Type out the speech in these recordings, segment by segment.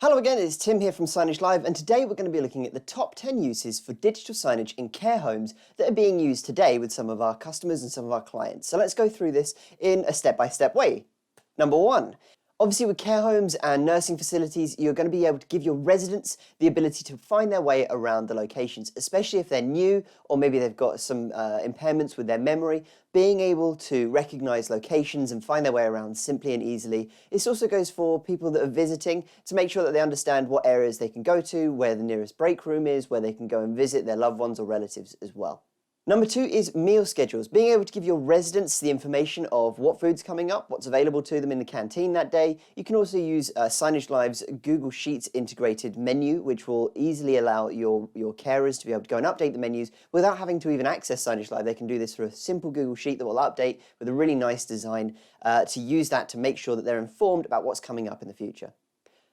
Hello again, it's Tim here from Signage Live, and today we're going to be looking at the top 10 uses for digital signage in care homes that are being used today with some of our customers and some of our clients. So let's go through this in a step-by-step way. Number one, obviously with care homes and nursing facilities, you're going to be able to give your residents the ability to find their way around the locations, especially if they're new or maybe they've got some impairments with their memory. Being able to recognize locations and find their way around simply and easily. This also goes for people that are visiting to make sure that they understand what areas they can go to, where the nearest break room is, where they can go and visit their loved ones or relatives as well. Number two is meal schedules. Being able to give your residents the information of what food's coming up, what's available to them in the canteen that day. You can also use Signage Live's Google Sheets integrated menu, which will easily allow your carers to be able to go and update the menus without having to even access Signage Live. They can do this through a simple Google Sheet that will update with a really nice design to use that to make sure that they're informed about what's coming up in the future.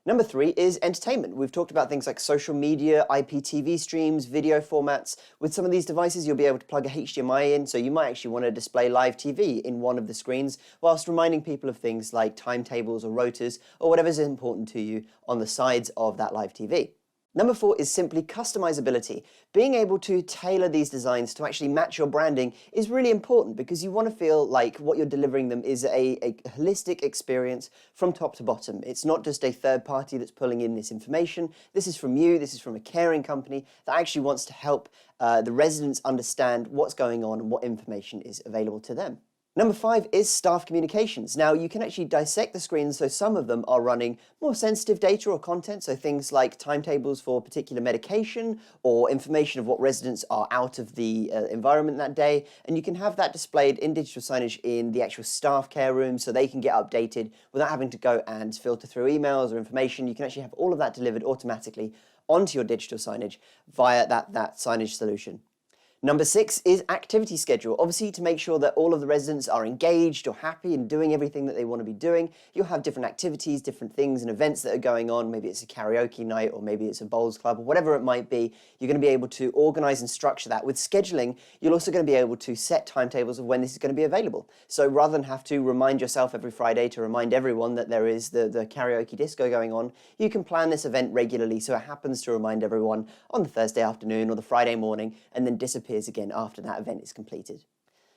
Number three is entertainment. We've talked about things like social media, IPTV streams, video formats. With some of these devices, you'll be able to plug a HDMI in, so you might actually want to display live TV in one of the screens, whilst reminding people of things like timetables or rotors, or whatever's important to you on the sides of that live TV. Number four is simply customizability. Being able to tailor these designs to actually match your branding is really important because you want to feel like what you're delivering them is a holistic experience from top to bottom. It's not just a third party that's pulling in this information. This is from you, this is from a caring company that actually wants to help the residents understand what's going on and what information is available to them. Number five is staff communications. Now, you can actually dissect the screens, so some of them are running more sensitive data or content, so things like timetables for particular medication or information of what residents are out of the environment that day, and you can have that displayed in digital signage in the actual staff care room so they can get updated without having to go and filter through emails or information. You can actually have all of that delivered automatically onto your digital signage via that signage solution. Number six is activity schedule. Obviously, to make sure that all of the residents are engaged or happy and doing everything that they want to be doing, you'll have different activities, different things and events that are going on. Maybe it's a karaoke night or maybe it's a bowls club or whatever it might be. You're going to be able to organize and structure that. With scheduling, you're also going to be able to set timetables of when this is going to be available. So rather than have to remind yourself every Friday to remind everyone that there is the karaoke disco going on, you can plan this event regularly so it happens to remind everyone on the Thursday afternoon or the Friday morning and then disappears again after that event is completed.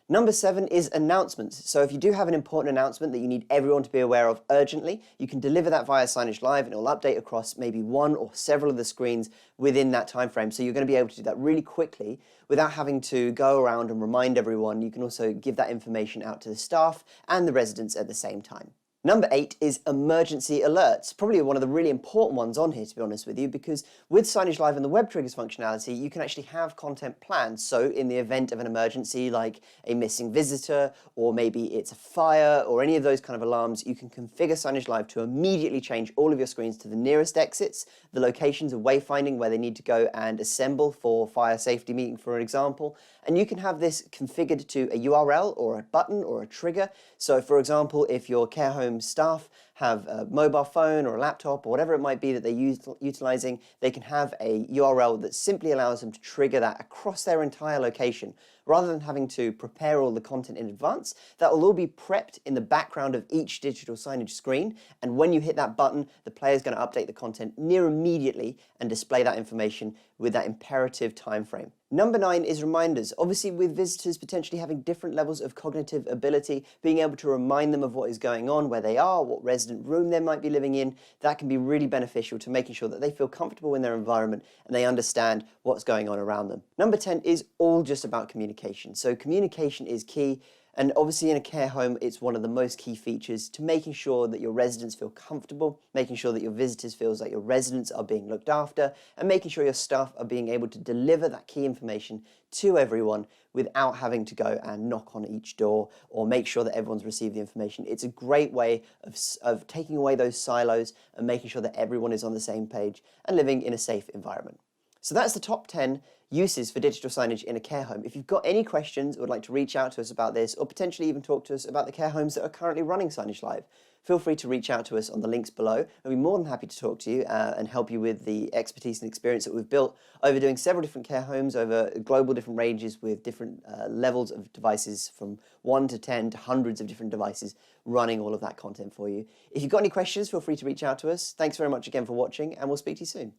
Number seven is announcements. So if you do have an important announcement that you need everyone to be aware of urgently, you can deliver that via Signage Live and it will update across maybe one or several of the screens within that time frame. So you're going to be able to do that really quickly without having to go around and remind everyone. You can also give that information out to the staff and the residents at the same time. Number eight is emergency alerts. Probably one of the really important ones on here, to be honest with you, because with Signage Live and the web triggers functionality, you can actually have content planned. So in the event of an emergency, like a missing visitor, or maybe it's a fire, or any of those kind of alarms, you can configure Signage Live to immediately change all of your screens to the nearest exits, the locations of wayfinding where they need to go and assemble for fire safety meeting, for an example. And you can have this configured to a URL or a button or a trigger. So for example, if your care home staff have a mobile phone or a laptop or whatever it might be that they're utilizing, they can have a URL that simply allows them to trigger that across their entire location. Rather than having to prepare all the content in advance, that will all be prepped in the background of each digital signage screen. And when you hit that button, the player is going to update the content near immediately and display that information with that imperative time frame. Number nine is reminders. Obviously, with visitors potentially having different levels of cognitive ability, being able to remind them of what is going on, where they are, what resident room they might be living in, that can be really beneficial to making sure that they feel comfortable in their environment and they understand what's going on around them. Number 10 is all just about communication. So communication is key. And obviously in a care home, it's one of the most key features to making sure that your residents feel comfortable, making sure that your visitors feels like your residents are being looked after, and making sure your staff are being able to deliver that key information to everyone without having to go and knock on each door or make sure that everyone's received the information. It's a great way of taking away those silos and making sure that everyone is on the same page and living in a safe environment. So that's the top 10 uses for digital signage in a care home. If you've got any questions or would like to reach out to us about this, or potentially even talk to us about the care homes that are currently running Signage Live, feel free to reach out to us on the links below. I'll be more than happy to talk to you and help you with the expertise and experience that we've built over doing several different care homes over global different ranges with different levels of devices from 1 to 10 to hundreds of different devices running all of that content for you. If you've got any questions, feel free to reach out to us. Thanks very much again for watching, and we'll speak to you soon.